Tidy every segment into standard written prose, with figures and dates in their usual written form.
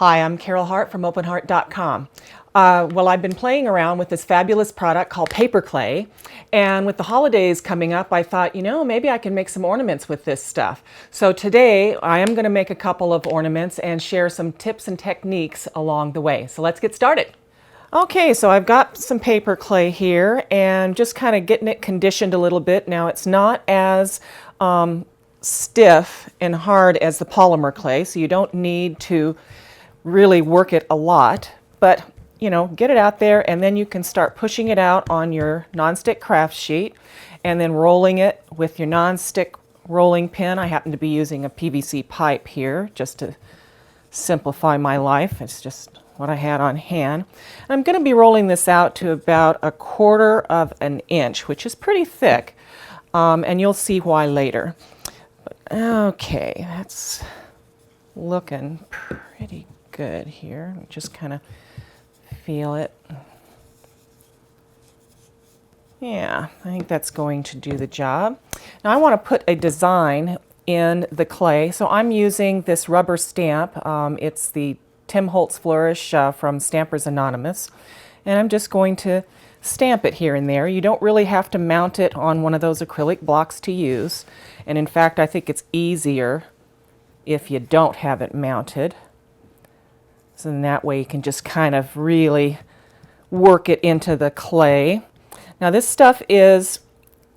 Hi, I'm Carol Hart from openheart.com. Well, I've been playing around with this fabulous product called Paperclay, and with the holidays coming up, I thought, maybe I can make some ornaments with this stuff. So today, I am going to make a couple of ornaments and share some tips and techniques along the way. So let's get started. Okay, so I've got some paper clay here and just kind of getting it conditioned a little bit. Now it's not as stiff and hard as the polymer clay, so you don't need to really work it a lot, but get it out there and then you can start pushing it out on your nonstick craft sheet and then rolling it with your nonstick rolling pin. I happen to be using a PVC pipe here just to simplify my life. It's just what I had on hand. I'm going to be rolling this out to about 1/4 of an inch, which is pretty thick, and you'll see why later. But, okay, that's looking pretty good here. Just kind of feel it. Yeah, I think that's going to do the job. Now I want to put a design in the clay, so I'm using this rubber stamp. It's the Tim Holtz Flourish from Stampers Anonymous, and I'm just going to stamp it here and there. You don't really have to mount it on one of those acrylic blocks to use, and in fact I think it's easier if you don't have it mounted. So in that way you can just kind of really work it into the clay. Now this stuff is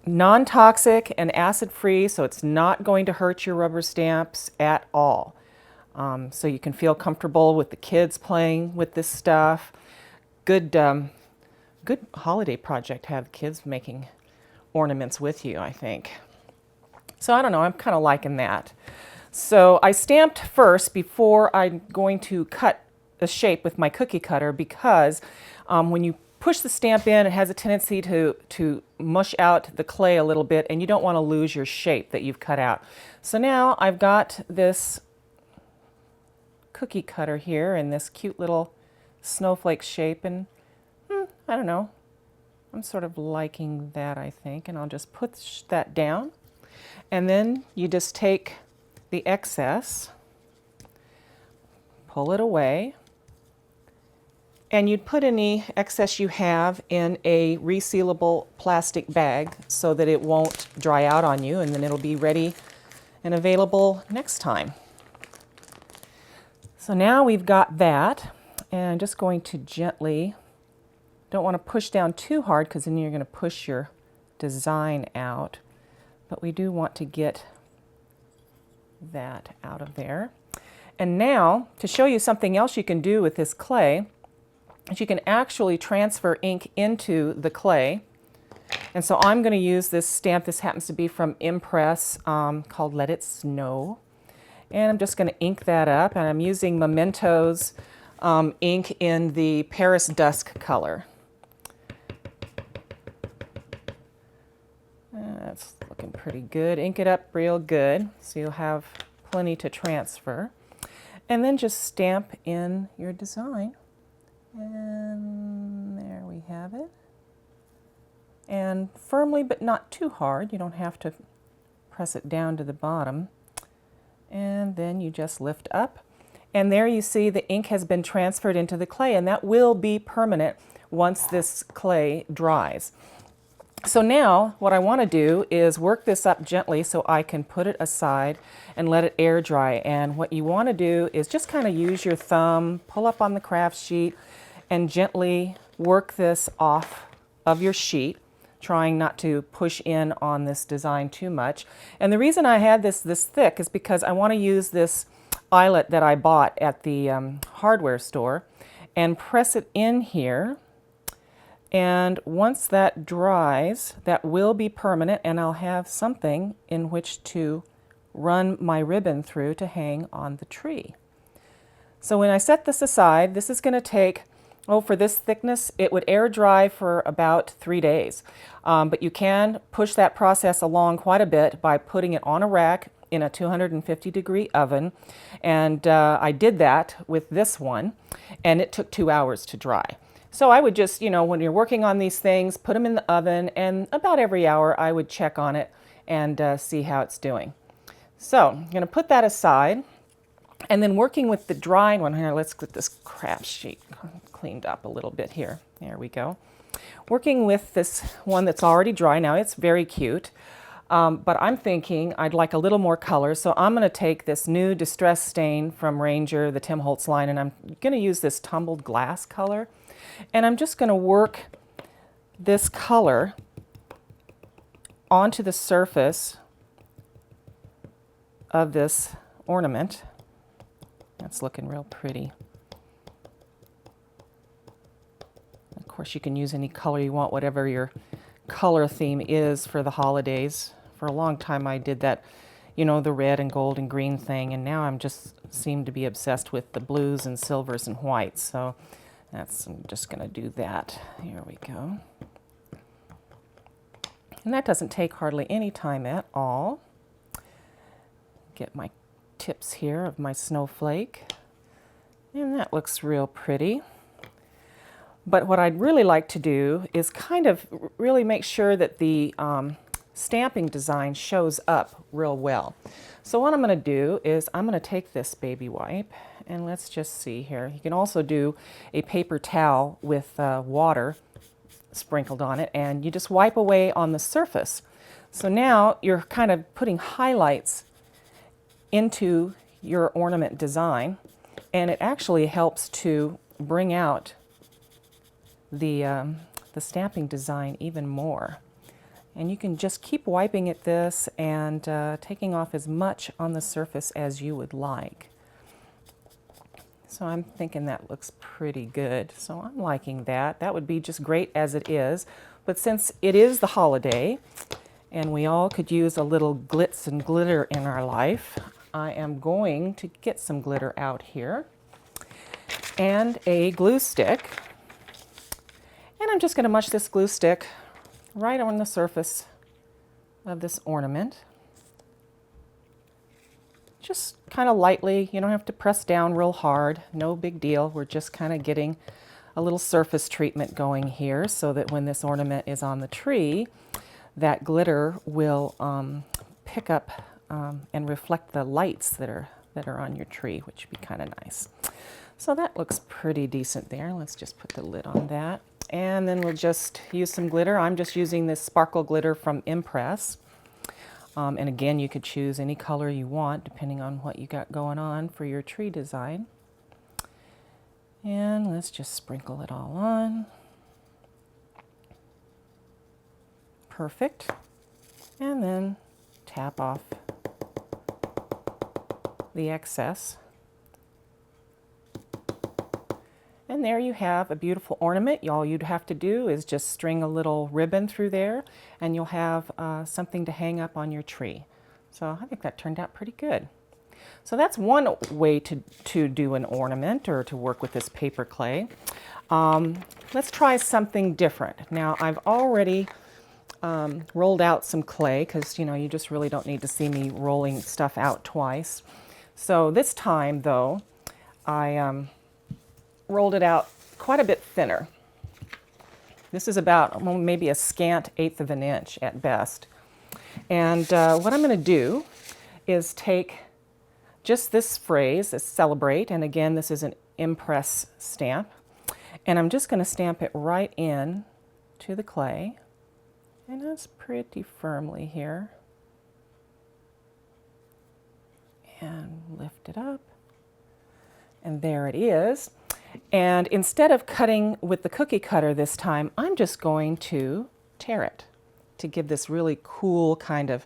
non-toxic and acid-free, so it's not going to hurt your rubber stamps at all. So you can feel comfortable with the kids playing with this stuff. Good holiday project to have kids making ornaments with you, I think. So I don't know, I'm kind of liking that. So I stamped first before I'm going to cut the shape with my cookie cutter, because when you push the stamp in, it has a tendency to mush out the clay a little bit, and you don't want to lose your shape that you've cut out. So now I've got this cookie cutter here in this cute little snowflake shape, and I don't know, I'm sort of liking that, I think, and I'll just push that down, and then you just take the excess, pull it away, and you'd put any excess you have in a resealable plastic bag so that it won't dry out on you, and then it'll be ready and available next time. So now we've got that, and I'm just going to gently, don't want to push down too hard because then you're going to push your design out, but we do want to get that out of there. And now, to show you something else you can do with this clay, is you can actually transfer ink into the clay. And so I'm going to use this stamp. This happens to be from Impress, called Let It Snow. And I'm just going to ink that up, and I'm using Memento's ink in the Paris Dusk color. That's looking pretty good. Ink it up real good so you'll have plenty to transfer. And then just stamp in your design. And there we have it. And firmly, but not too hard. You don't have to press it down to the bottom. And then you just lift up. And there you see the ink has been transferred into the clay, and that will be permanent once this clay dries. So now what I want to do is work this up gently so I can put it aside and let it air dry. And what you want to do is just kind of use your thumb, pull up on the craft sheet, and gently work this off of your sheet, trying not to push in on this design too much. And the reason I had this thick is because I want to use this eyelet that I bought at the hardware store and press it in here. And once that dries, that will be permanent, and I'll have something in which to run my ribbon through to hang on the tree. So when I set this aside, this is going to take, for this thickness, it would air dry for about 3 days. But you can push that process along quite a bit by putting it on a rack in a 250-degree oven. And I did that with this one, and it took 2 hours to dry. So I would just, when you're working on these things, put them in the oven, and about every hour I would check on it and see how it's doing. So I'm going to put that aside. And then working with the dried one here, let's get this craft sheet cleaned up a little bit here. There we go. Working with this one that's already dry now, it's very cute. But I'm thinking I'd like a little more color, so I'm going to take this new Distress Stain from Ranger, the Tim Holtz line, and I'm going to use this tumbled glass color. And I'm just going to work this color onto the surface of this ornament. That's looking real pretty. Of course, you can use any color you want, whatever your color theme is for the holidays. For a long time I did that, you know, the red and gold and green thing, and now I'm just seem to be obsessed with the blues and silvers and whites. So I'm just going to do that. Here we go. And that doesn't take hardly any time at all. Get my tips here of my snowflake. And that looks real pretty. But what I'd really like to do is kind of really make sure that the stamping design shows up real well. So what I'm going to do is I'm going to take this baby wipe, and let's just see here. You can also do a paper towel with water sprinkled on it, and you just wipe away on the surface. So now you're kind of putting highlights into your ornament design, and it actually helps to bring out the stamping design even more. And you can just keep wiping at this and taking off as much on the surface as you would like. So I'm thinking that looks pretty good. So I'm liking that. That would be just great as it is. But since it is the holiday and we all could use a little glitz and glitter in our life, I am going to get some glitter out here and a glue stick. And I'm just going to mush this glue stick right on the surface of this ornament. Just kind of lightly. You don't have to press down real hard. No big deal. We're just kind of getting a little surface treatment going here so that when this ornament is on the tree, that glitter will pick up and reflect the lights that are on your tree, which would be kind of nice. So that looks pretty decent there. Let's just put the lid on that. And then we'll just use some glitter. I'm just using this sparkle glitter from Impress. And again, you could choose any color you want depending on what you got going on for your tree design. And let's just sprinkle it all on. Perfect. And then tap off the excess. And there you have a beautiful ornament. All you'd have to do is just string a little ribbon through there and you'll have something to hang up on your tree. So I think that turned out pretty good. So that's one way to do an ornament or to work with this paper clay. Let's try something different. Now I've already rolled out some clay because you just really don't need to see me rolling stuff out twice. So this time though, I rolled it out quite a bit thinner. This is about maybe a scant 1/8 of an inch at best. And what I'm going to do is take just this phrase, this celebrate, and again this is an Impress stamp, and I'm just going to stamp it right in to the clay, and that's pretty firmly here, and lift it up, and there it is. And instead of cutting with the cookie cutter this time, I'm just going to tear it to give this really cool kind of,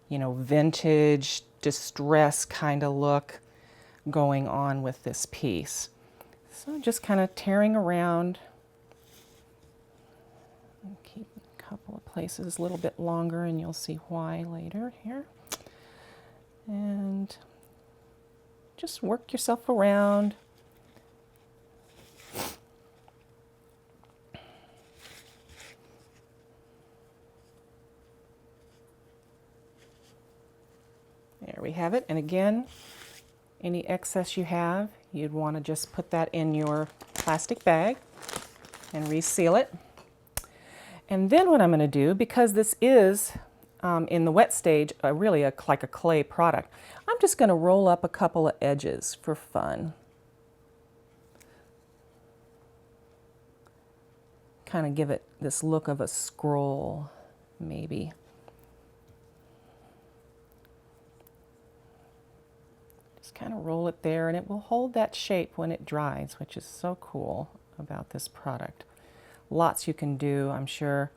vintage distress kind of look going on with this piece. So just kind of tearing around. Keep a couple of places a little bit longer and you'll see why later here. And just work yourself around. There we have it. And again, any excess you have, you'd want to just put that in your plastic bag and reseal it. And then what I'm going to do, because this is in the wet stage, really like a clay product. I'm just going to roll up a couple of edges for fun. Kind of give it this look of a scroll, maybe. Just kind of roll it there, and it will hold that shape when it dries, which is so cool about this product. Lots you can do. I'm sure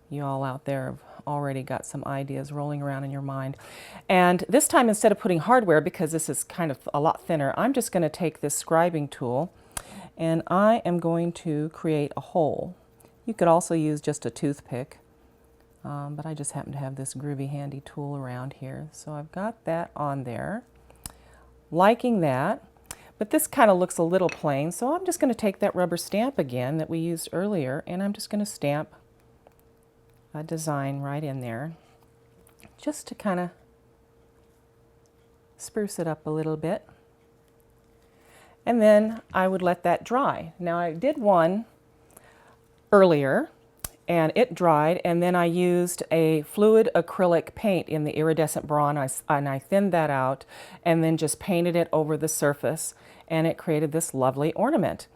you all out there have already got some ideas rolling around in your mind. And this time, instead of putting hardware, because this is kind of a lot thinner, I'm just going to take this scribing tool and I am going to create a hole. You could also use just a toothpick, but I just happen to have this groovy handy tool around here. So I've got that on there. Liking that, but this kind of looks a little plain, so I'm just going to take that rubber stamp again that we used earlier, and I'm just going to stamp a design right in there just to kind of spruce it up a little bit. And then I would let that dry. Now I did one earlier and it dried, and then I used a fluid acrylic paint in the iridescent bronze, and I thinned that out and then just painted it over the surface, and it created this lovely ornament.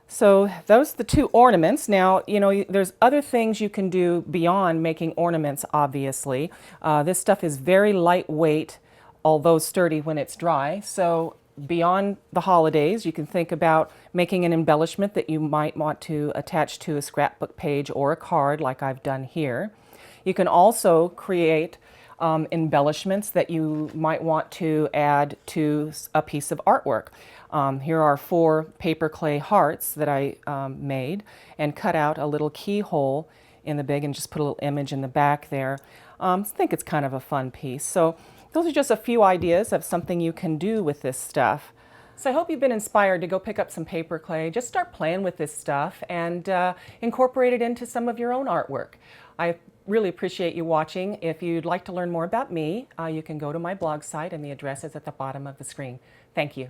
So those are the two ornaments. Now, you know, there's other things you can do beyond making ornaments, obviously. This stuff is very lightweight, although sturdy when it's dry. So beyond the holidays, you can think about making an embellishment that you might want to attach to a scrapbook page or a card like I've done here. You can also create embellishments that you might want to add to a piece of artwork. Here are 4 paperclay hearts that I made and cut out a little keyhole in the big and just put a little image in the back there. I think it's kind of a fun piece. So those are just a few ideas of something you can do with this stuff. So I hope you've been inspired to go pick up some paperclay. Just start playing with this stuff and incorporate it into some of your own artwork. I really appreciate you watching. If you'd like to learn more about me, you can go to my blog site, and the address is at the bottom of the screen. Thank you.